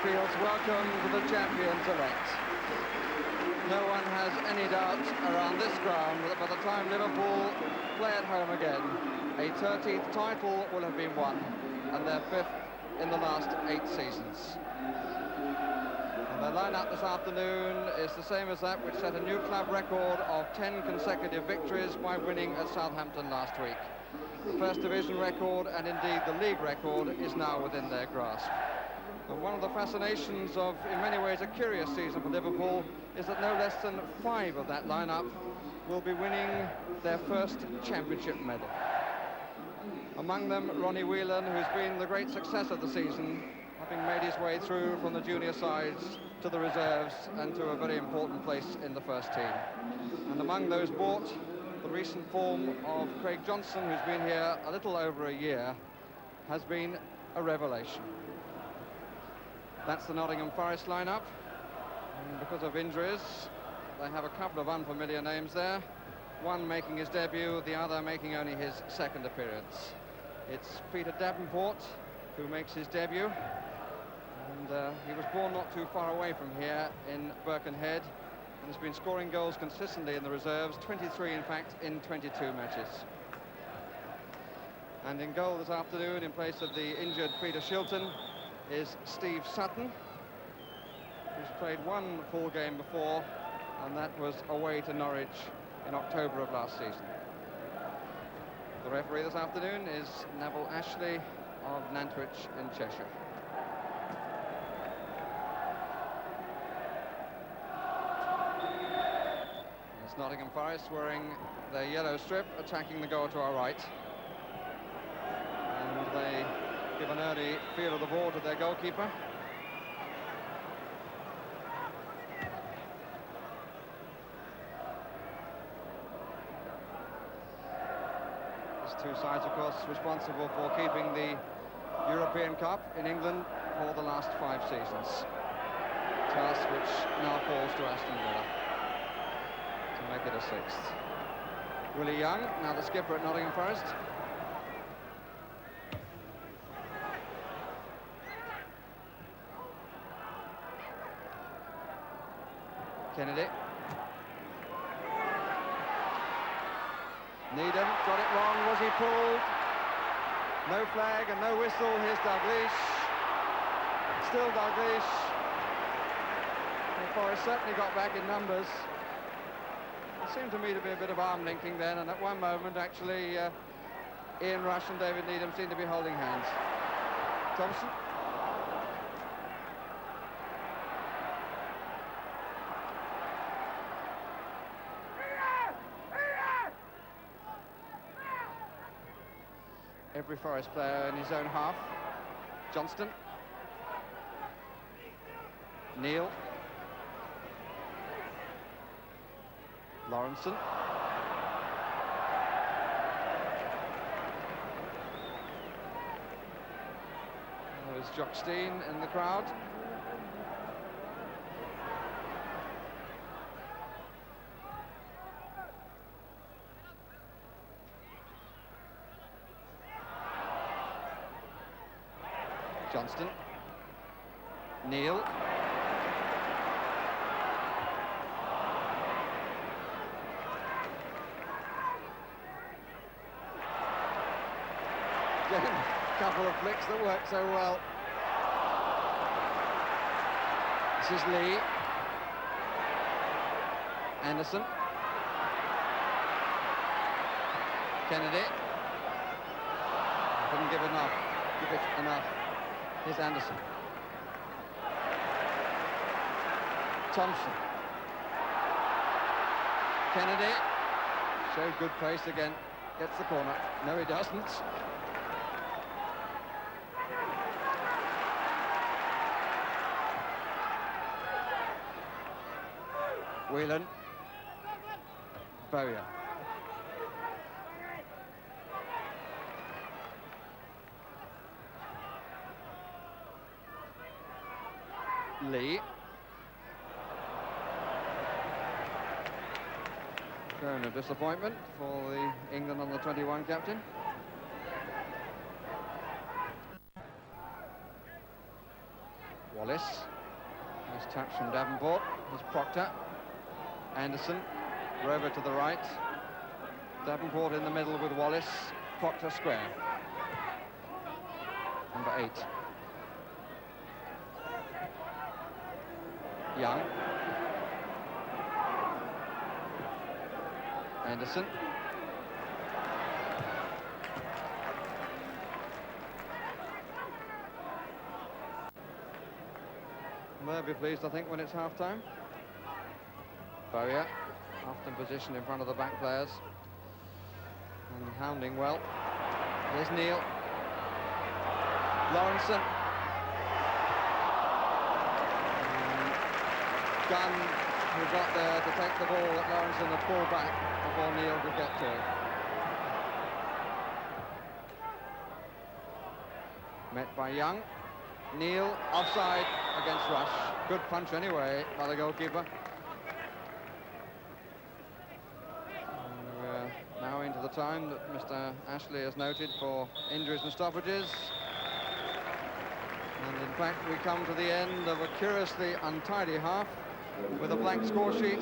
Anfield's welcome to the champions-elect. No one has any doubt around this ground that by the time Liverpool play at home again, a 13th title will have been won, and their 5th in the last 8 seasons. And their line-up this afternoon is the same as that which set a new club record of 10 consecutive victories by winning at Southampton last week. The First Division record, and indeed the league record, is now within their grasp. And one of the fascinations of, in many ways, a curious season for Liverpool is that no less than 5 of that lineup will be winning their first championship medal. Among them, Ronnie Whelan, who's been the great success of the season, having made his way through from the junior sides to the reserves and to a very important place in the first team. And among those bought, the recent form of Craig Johnson, who's been here a little over a year, has been a revelation. That's the Nottingham Forest lineup, and because of injuries, they have a couple of unfamiliar names there, one making his debut, the other making only his second appearance. It's Peter Davenport who makes his debut, and he was born not too far away from here in Birkenhead, and has been scoring goals consistently in the reserves, 23 in fact in 22 matches. And in goal this afternoon, in place of the injured Peter Shilton, is Steve Sutton, who's played one full game before, and that was away to Norwich in October of last season. The referee this afternoon is Neville Ashley of Nantwich in Cheshire. It's Nottingham Forest wearing their yellow strip, attacking the goal to our right. And they give an early feel of the ball to their goalkeeper. These two sides, of course, responsible for keeping the European Cup in England for the last 5 seasons. Task which now falls to Aston Villa to make it a 6th. Willie Young, now the skipper at Nottingham Forest. Kennedy. Needham got it wrong. Was he pulled? No flag and no whistle. Here's Dalglish. Still Dalglish. The Forest certainly got back in numbers. It seemed to me to be a bit of arm linking then, and at one moment actually Ian Rush and David Needham seemed to be holding hands. Thompson. Every Forest player in his own half. Johnston. Neal. Lawrenson. There's Jock Steen in the crowd. Johnston. Neal. Again, a couple of flicks that work so well. This is Lee. Anderson. Kennedy. Couldn't give it enough. Here's Anderson. Thompson. Kennedy. Showed good pace again. Gets the corner. No, he doesn't. Whelan. Bowyer. Lee. Shown a disappointment for the England under 21 captain. Wallace. Nice touch from Davenport. Here's Proctor. Anderson. Rover to the right. Davenport in the middle with Wallace. Proctor square. Number 8. Young. Anderson. They'll be pleased, I think, when it's half-time. Bowyer, often positioned in front of the back players. And hounding well. Here's Neil. Lawrenson. Gunn, who got there to take the ball at Lawrenson and pull back before Neil could get to it. Met by Young. Neil, offside against Rush. Good punch anyway by the goalkeeper. And we're now into the time that Mr. Ashley has noted for injuries and stoppages. And in fact, we come to the end of a curiously untidy half with a blank score sheet,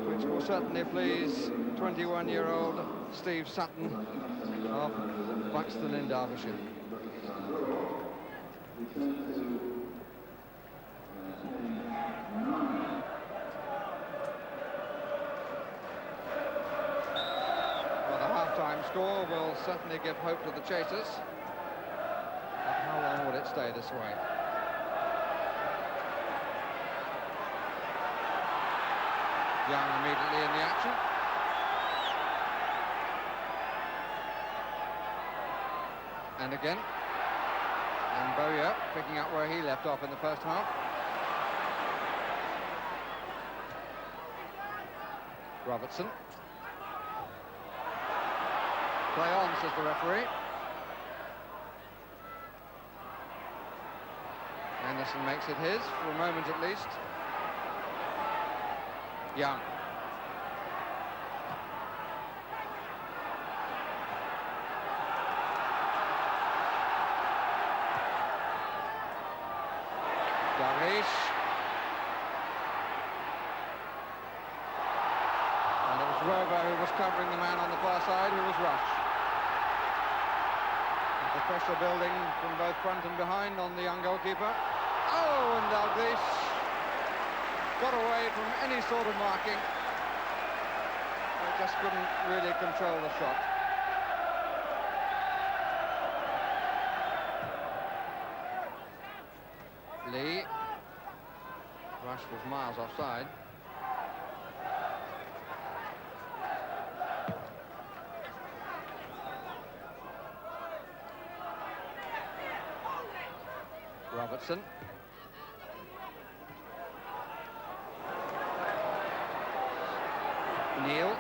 which will certainly please 21-year-old Steve Sutton of Buxton in Derbyshire. Well, the half-time score will certainly give hope to the chasers. But how long will it stay this way? Young immediately in the action. And again. And Bowyer picking up where he left off in the first half. Robertson. Play on, says the referee. Anderson makes it his, for a moment at least. Young. Dalglish. And it was Rover who was covering the man on the far side, who was Rush. The pressure building from both front and behind on the young goalkeeper. Oh, and Dalglish got away from any sort of marking. They just couldn't really control the shot. Lee. Rush was miles offside. Robertson. Neil.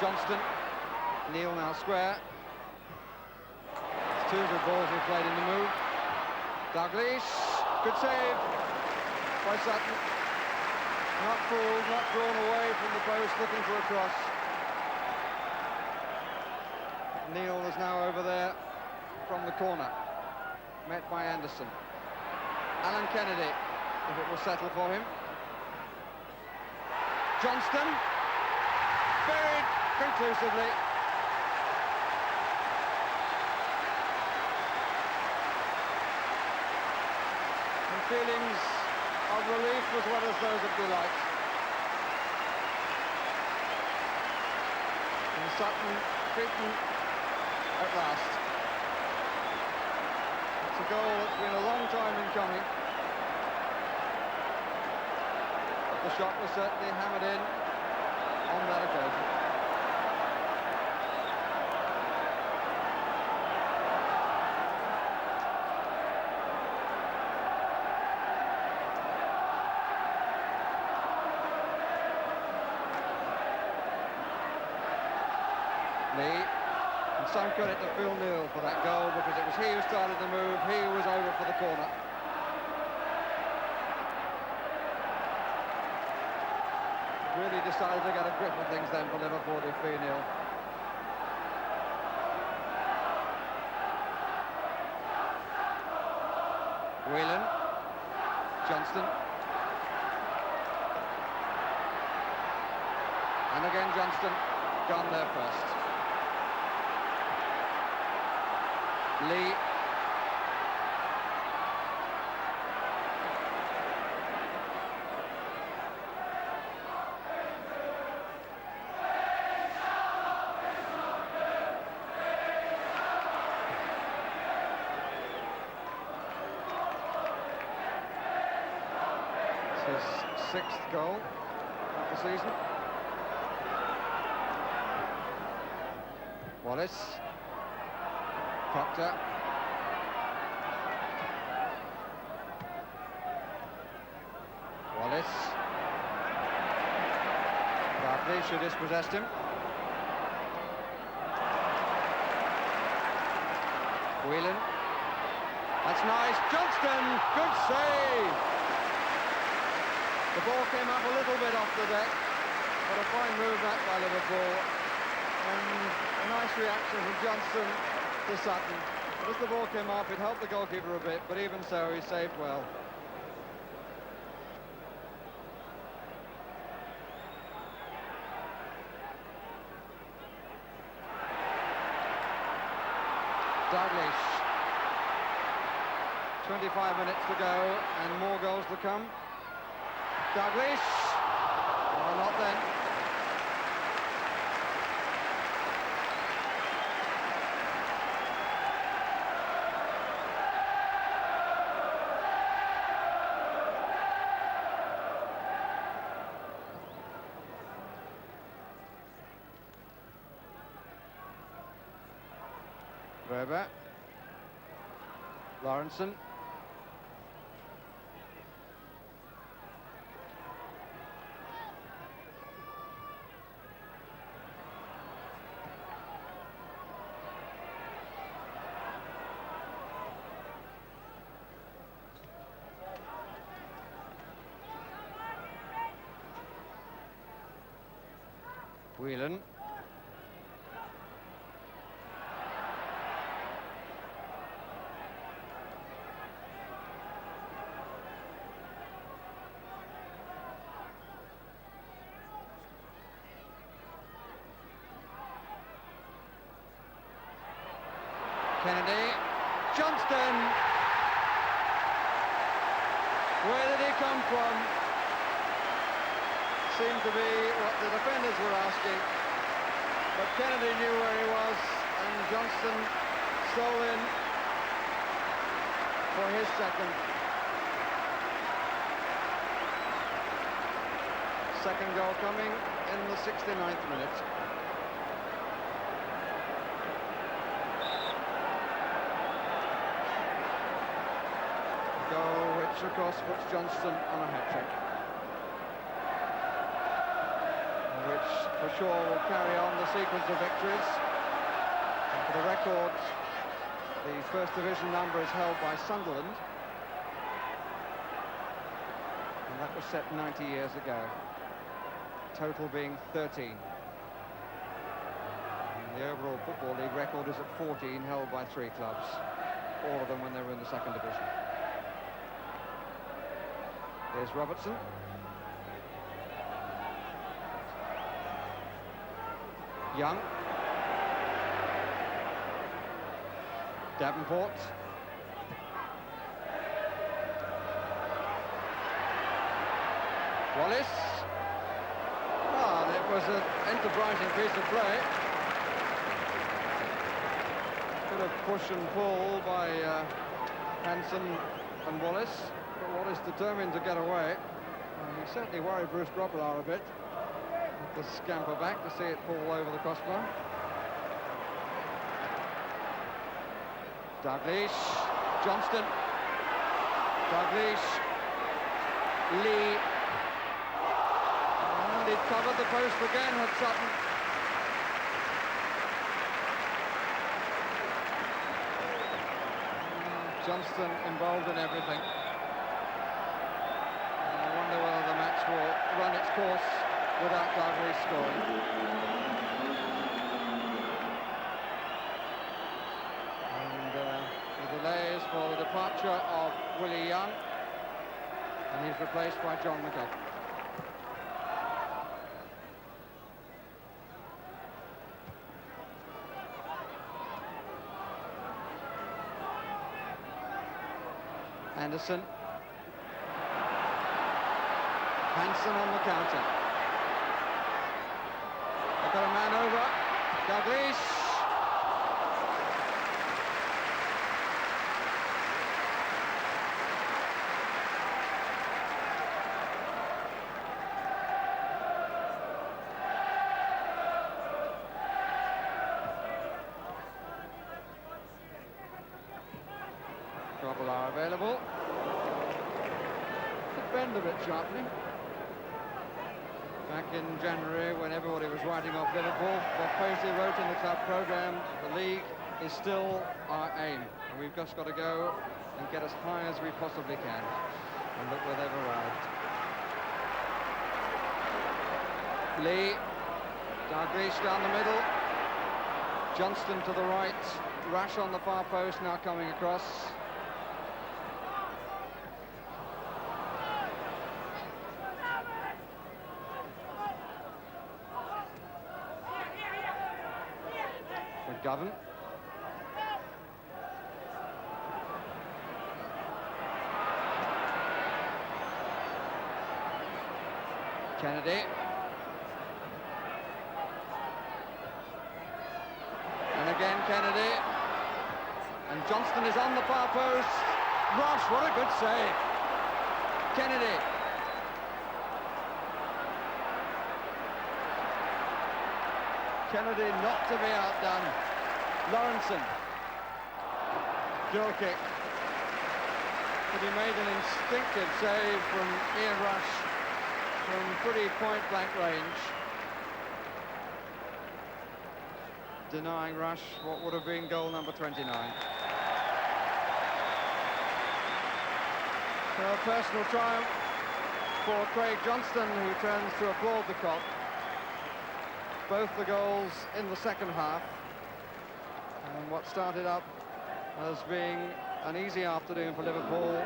Johnston. Neil now square. It's 2 good balls he played in the move. Dalglish. Good save by Sutton. Not fooled, not drawn away from the post, looking for a cross. Neil is now over there from the corner. Met by Anderson. Alan Kennedy, if it will settle for him. Johnston. Buried conclusively. And feelings of relief as well as those of delight. And Sutton beaten at last. It's a goal that's been a long time in coming. But the shot was certainly hammered in on that occasion. Lee, and some credit to Phil Neal for that goal, because it was he who started the move, he who was over for the corner. Really decided to get a grip of things then for Liverpool, defeat Neal. Whelan. Johnston. And again Johnston, gone there first. Lee. His 6th goal of the season. Wallace. Proctor. Wallace. Barkley should have dispossessed him. Whelan. That's nice. Johnston. Good save. The ball came up a little bit off the deck, but a fine move back by Liverpool. And a nice reaction from Johnston to Sutton. But as the ball came up, it helped the goalkeeper a bit, but even so, he saved well. Dalglish. 25 minutes to go, and more goals to come. Dalglish. Oh, not then. Weber. Lawrenson. Whelan. Kennedy. Johnston. Where did he come from? Seemed to be what the defenders were asking, but Kennedy knew where he was, and Johnston stole in for his second. Second goal coming in the 69th minute. Goal which of course puts Johnston on a hat-trick, which for sure will carry on the sequence of victories. And for the record, the First Division number is held by Sunderland, and that was set 90 years ago, total being 13. And the overall Football League record is at 14, held by 3 clubs, all of them when they were in the second division. Here's Robertson. Young. Davenport. Wallace. It was an enterprising piece of play. Bit of push and pull by Hansen and Wallace, but Wallace determined to get away. He certainly worried Bruce Grobbelaar a bit. The scamper back to see it fall over the crossbar. Dalglish. Johnston. Dalglish. Lee. And he'd covered the post again, had Sutton. Johnston involved in everything. And I wonder whether the match will run its course without Dalglish scoring. And the delay is for the departure of Willie Young. And he's replaced by John McGovern. Anderson. Hansen on the counter. They've got a man over. Douglas. Trouble are available. Could bend a bit sharply. Back in January, when everybody was writing off Liverpool, Bob Paisley wrote in the club programme, the league is still our aim, and we've just got to go and get as high as we possibly can. And look where they've arrived. Lee, Dalglish down the middle, Johnston to the right, Rush on the far post, now coming across. McGovern. Kennedy. And again Kennedy. And Johnston is on the far post. Rush, what a good save. Kennedy. Kennedy not to be outdone. Lawrenson. Dual kick. But he made an instinctive save from Ian Rush from pretty point-blank range. Denying Rush what would have been goal number 29. So a personal triumph for Craig Johnston, who turns to applaud the Cop. Both the goals in the second half, and what started up as being an easy afternoon for Liverpool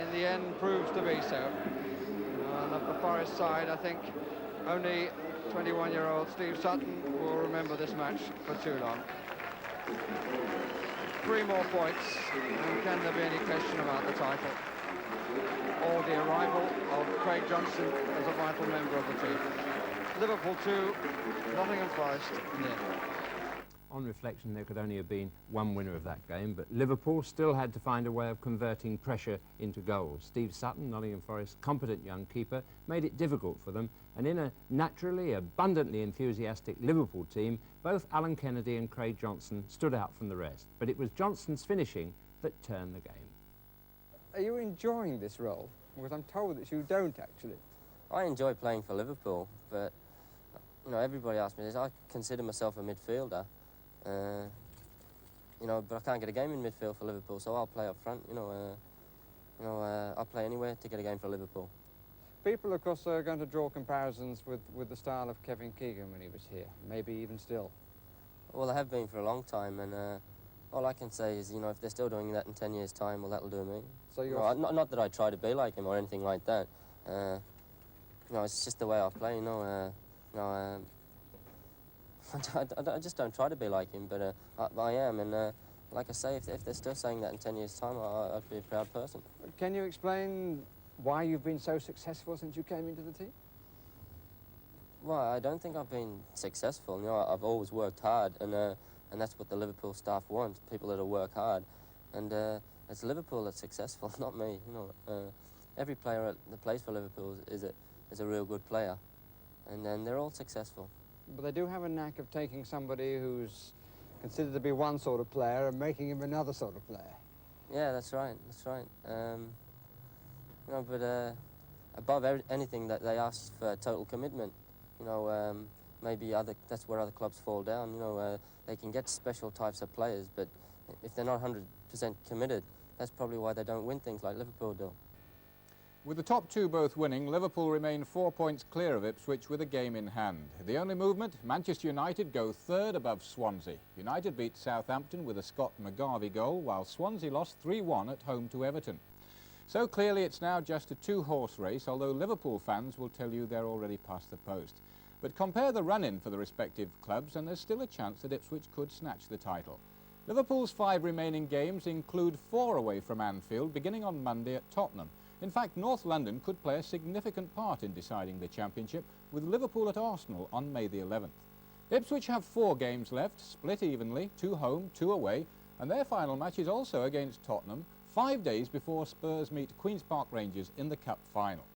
in the end proves to be so. And of the Forest side, I think only 21-year-old Steve Sutton will remember this match for too long. 3 more points, and can there be any question about the title or the arrival of Craig Johnston as a vital member of the team? Liverpool 2, Nottingham Forest 0. On reflection, there could only have been one winner of that game, but Liverpool still had to find a way of converting pressure into goals. Steve Sutton, Nottingham Forest's competent young keeper, made it difficult for them, and in a naturally, abundantly enthusiastic Liverpool team, both Alan Kennedy and Craig Johnston stood out from the rest. But it was Johnston's finishing that turned the game. Are you enjoying this role? Because I'm told that you don't, actually. I enjoy playing for Liverpool, but you know, everybody asks me this. I consider myself a midfielder, you know, but I can't get a game in midfield for Liverpool, so I'll play up front. I'll play anywhere to get a game for Liverpool. People, of course, are going to draw comparisons with the style of Kevin Keegan when he was here, maybe even still. Well, they have been for a long time, and all I can say is, you know, if they're still doing that in 10 years' time, well, that'll do me. So you're not that I try to be like him or anything like that. You know, it's just the way I play. I just don't try to be like him, but I am, and like I say, if they're still saying that in 10 years' time, I'd be a proud person. Can you explain why you've been so successful since you came into the team? Well, I don't think I've been successful. You know, I've always worked hard, and that's what the Liverpool staff wants, people that'll work hard. And it's Liverpool that's successful, not me. You know, every player that plays for Liverpool is a real good player, and then they're all successful. But they do have a knack of taking somebody who's considered to be one sort of player and making him another sort of player. Yeah, that's right, that's right. You know, but above anything, that they ask for total commitment. You know, maybe that's where other clubs fall down. You know, they can get special types of players, but if they're not 100% committed, that's probably why they don't win things like Liverpool do. With the top two both winning, Liverpool remain 4 points clear of Ipswich with a game in hand. The only movement, Manchester United go third above Swansea. United beat Southampton with a Scott McGarvey goal, while Swansea lost 3-1 at home to Everton. So clearly it's now just a two-horse race, although Liverpool fans will tell you they're already past the post. But compare the run-in for the respective clubs and there's still a chance that Ipswich could snatch the title. Liverpool's 5 remaining games include 4 away from Anfield, beginning on Monday at Tottenham. In fact, North London could play a significant part in deciding the championship, with Liverpool at Arsenal on May the 11th. Ipswich have 4 games left, split evenly, 2 home, 2 away, and their final match is also against Tottenham, 5 days before Spurs meet Queen's Park Rangers in the Cup final.